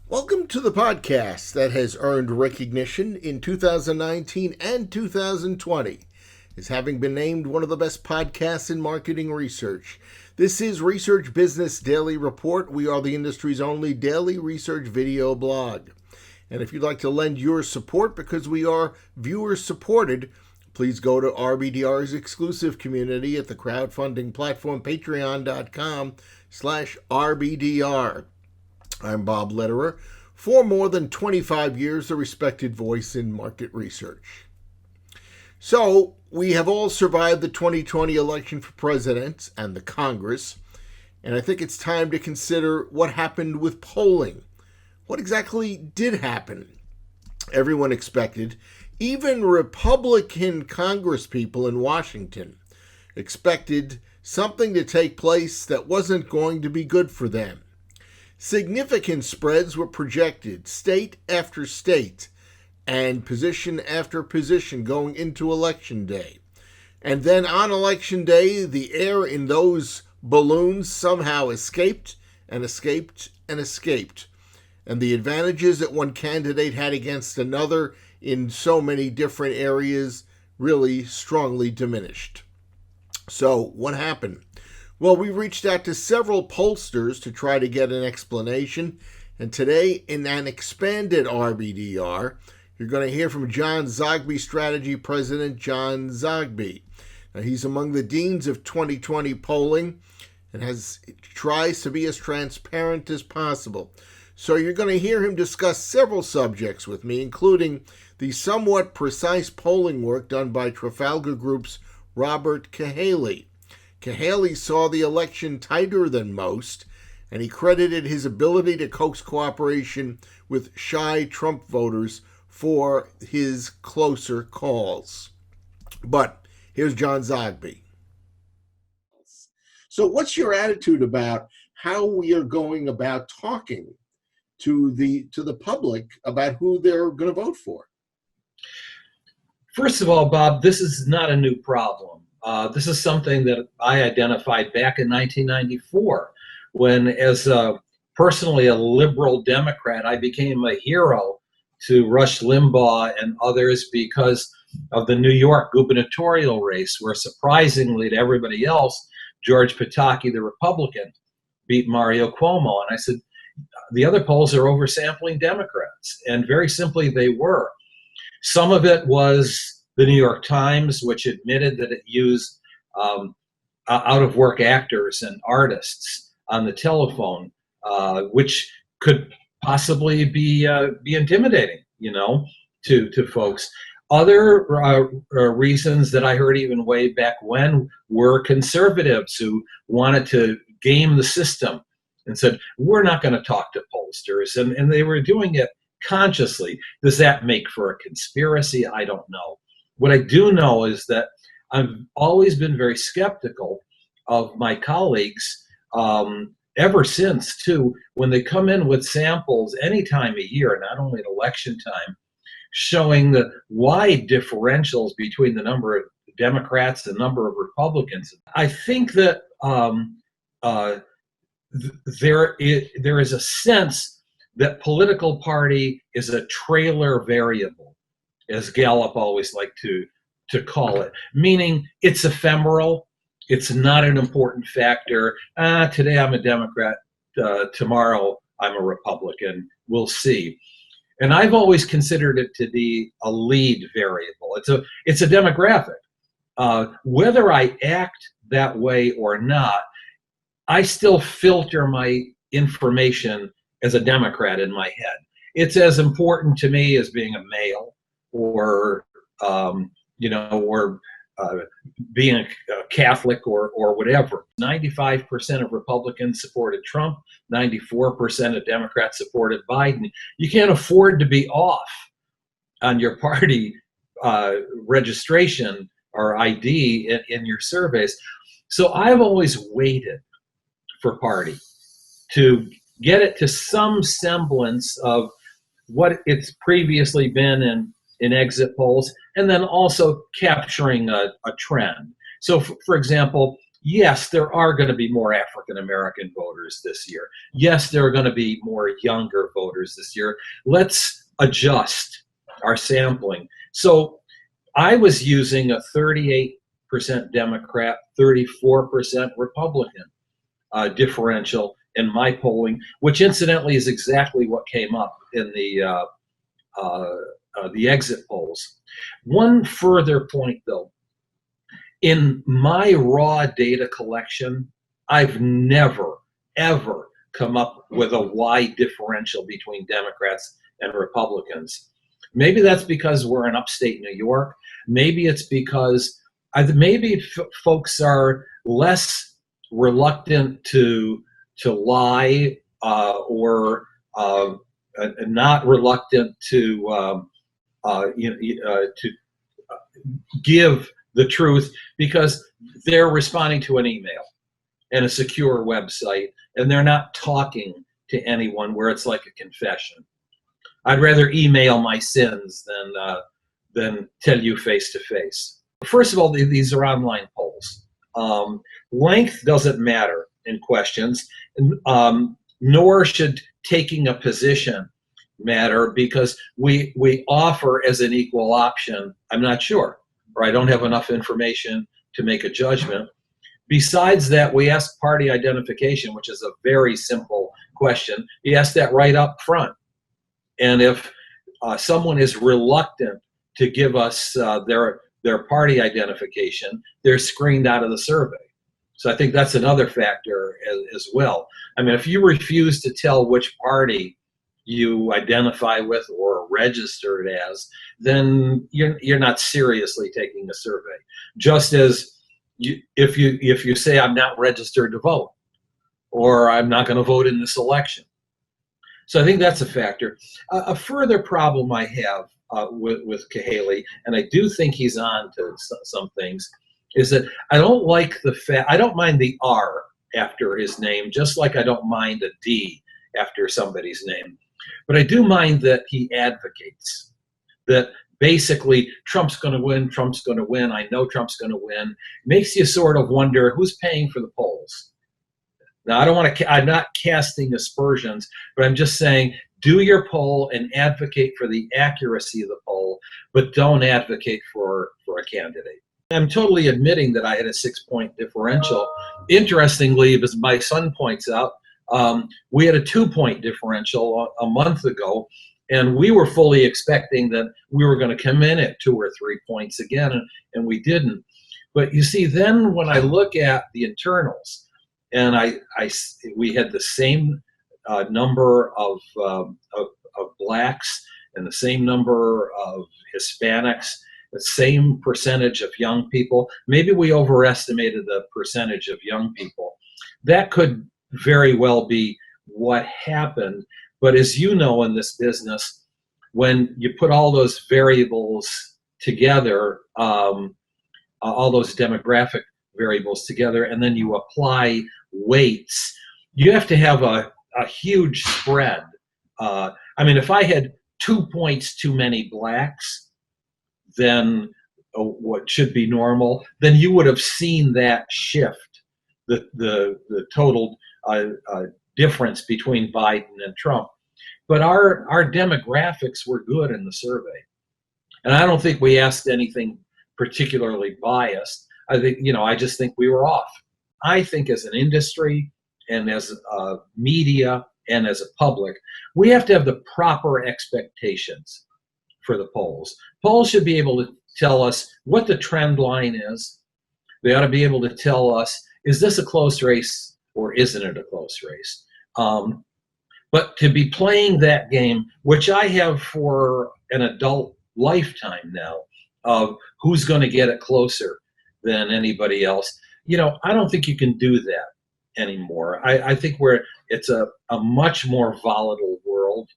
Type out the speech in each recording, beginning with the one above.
Welcome to the podcast that has earned recognition in 2019 and 2020 as having been named one of the best podcasts in marketing research. This is Research Business Daily Report. We are the industry's only daily research video blog. And if you'd like to lend your support, because we are viewer supported, please go to RBDR's exclusive community at the crowdfunding platform patreon.com/RBDR. I'm Bob Lederer, for more than 25 years a respected voice in market research. So, we have all survived the 2020 election for president and the Congress, and I think it's time to consider what happened with polling. What exactly did happen? Everyone expected, even Republican congresspeople in Washington expected something to take place that wasn't going to be good for them. Significant spreads were projected, state after state, and position after position going into Election Day. And then on Election Day, the air in those balloons somehow escaped and escaped and escaped. And the advantages that one candidate had against another in so many different areas really strongly diminished. So what happened? Well, we reached out to several pollsters to try to get an explanation, and today in an expanded RBDR, you're going to hear from John Zogby Strategy President John Zogby. Now, he's among the deans of 2020 polling and tries to be as transparent as possible. So you're going to hear him discuss several subjects with me, including the somewhat precise polling work done by Trafalgar Group's Robert Cahaly. Cahaly saw the election tighter than most, and he credited his ability to coax cooperation with shy Trump voters for his closer calls. But here's John Zogby. So what's your attitude about how we are going about talking to the public about who they're going to vote for? First of all, Bob, this is not a new problem. This is something that I identified back in 1994 when, as personally a liberal Democrat, I became a hero to Rush Limbaugh and others because of the New York gubernatorial race, where surprisingly to everybody else, George Pataki, the Republican, beat Mario Cuomo. And I said, the other polls are oversampling Democrats. And very simply, they were. Some of it was the New York Times, which admitted that it used out-of-work actors and artists on the telephone, which could possibly be intimidating, to folks. Other reasons that I heard even way back when were conservatives who wanted to game the system and said, we're not going to talk to pollsters. And they were doing it consciously. Does that make for a conspiracy? I don't know. What I do know is that I've always been very skeptical of my colleagues ever since, too, when they come in with samples any time of year, not only at election time, showing the wide differentials between the number of Democrats and the number of Republicans. I think that there is a sense that political party is a trailer variable, as Gallup always liked to call it, meaning it's ephemeral, it's not an important factor. Today I'm a Democrat, tomorrow I'm a Republican, we'll see. And I've always considered it to be a lead variable. It's a demographic. Whether I act that way or not, I still filter my information as a Democrat in my head. It's as important to me as being a male or being a Catholic or whatever. 95% of Republicans supported Trump, 94% of Democrats supported Biden. You can't afford to be off on your party registration or ID in your surveys. So I've always waited for party to get it to some semblance of what it's previously been in exit polls, and then also capturing a trend. So, for example, Yes, there are going to be more African American voters this year. Yes, there are going to be more younger voters this year. Let's adjust our sampling. So I was using a 38% Democrat, 34% Republican differential in my polling, which incidentally is exactly what came up in the exit polls. One further point, though. In my raw data collection, I've never, ever come up with a wide differential between Democrats and Republicans. Maybe that's because we're in upstate New York. Maybe it's because maybe folks are less reluctant to lie or not reluctant to to give the truth because they're responding to an email and a secure website, and they're not talking to anyone where it's like a confession. I'd rather email my sins than tell you face to face. First of all, these are online polls. Length doesn't matter in questions, nor should taking a position matter because we offer as an equal option, I'm not sure, or I don't have enough information to make a judgment. Besides that, we ask party identification, which is a very simple question. You ask that right up front. And if someone is reluctant to give us their party identification, they're screened out of the survey. So I think that's another factor as well. I mean, if you refuse to tell which party you identify with or registered as, then you're not seriously taking a survey. Just as if you say I'm not registered to vote, or I'm not going to vote in this election. So I think that's a factor. A further problem I have with Cahaly, and I do think he's on to some things, is that I don't like the fact, I don't mind the R after his name, just like I don't mind a D after somebody's name. But I do mind that he advocates that basically Trump's going to win, Trump's going to win, I know Trump's going to win. Makes you sort of wonder who's paying for the polls. Now, I don't want to, I'm not casting aspersions, but I'm just saying do your poll and advocate for the accuracy of the poll, but don't advocate for a candidate. I'm totally admitting that I had a 6-point differential. Interestingly, as my son points out, we had a 2-point differential a month ago, and we were fully expecting that we were going to come in at 2 or 3 points again, and we didn't. But you see, then when I look at the internals, and we had the same number of blacks and the same number of Hispanics, the same percentage of young people. Maybe we overestimated the percentage of young people. That could very well be what happened. But as you know, in this business, when you put all those variables together, all those demographic variables together, and then you apply weights, you have to have a huge spread. I mean, if I had 2 points too many blacks than what should be normal, then you would have seen that shift, the total difference between Biden and Trump. But our demographics were good in the survey. And I don't think we asked anything particularly biased. I think, I just think we were off. I think as an industry and as media and as a public, we have to have the proper expectations for the polls. Polls should be able to tell us what the trend line is. They ought to be able to tell us, is this a close race or isn't it a close race? But to be playing that game, which I have for an adult lifetime now, of who's going to get it closer than anybody else, I don't think you can do that anymore. I think it's a much more volatile world.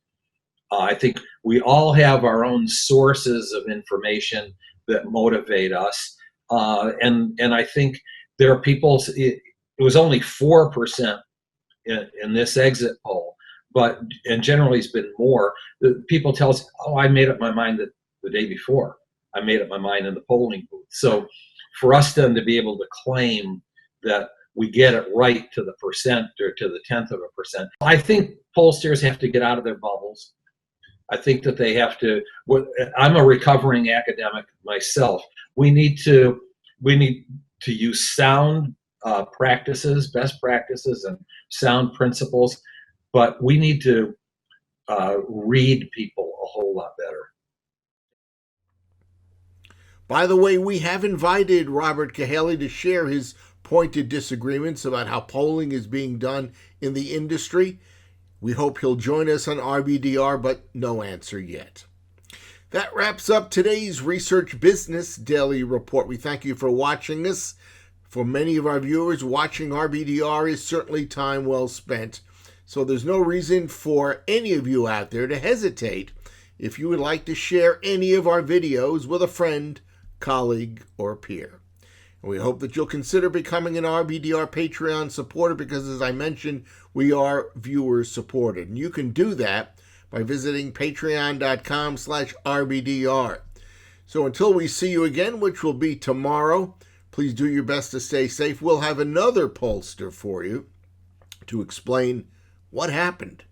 I think we all have our own sources of information that motivate us. And I think there are people, it was only 4% in this exit poll, and generally it's been more. People tell us, I made up my mind the day before. I made up my mind in the polling booth. So for us then to be able to claim that we get it right to the percent or to the 10th of a percent. I think pollsters have to get out of their bubbles. I think that they have to. I'm a recovering academic myself. We need to use sound practices, best practices, and sound principles, but we need to read people a whole lot better. By the way, we have invited Robert Cahaly to share his pointed disagreements about how polling is being done in the industry. We hope he'll join us on RBDR, but no answer yet. That wraps up today's Research Business Daily Report. We thank you for watching us. For many of our viewers, watching RBDR is certainly time well spent. So there's no reason for any of you out there to hesitate if you would like to share any of our videos with a friend, colleague, or peer. And we hope that you'll consider becoming an RBDR Patreon supporter because, as I mentioned, we are viewer supported. And you can do that by visiting patreon.com/RBDR. So until we see you again, which will be tomorrow, please do your best to stay safe. We'll have another pollster for you to explain what happened.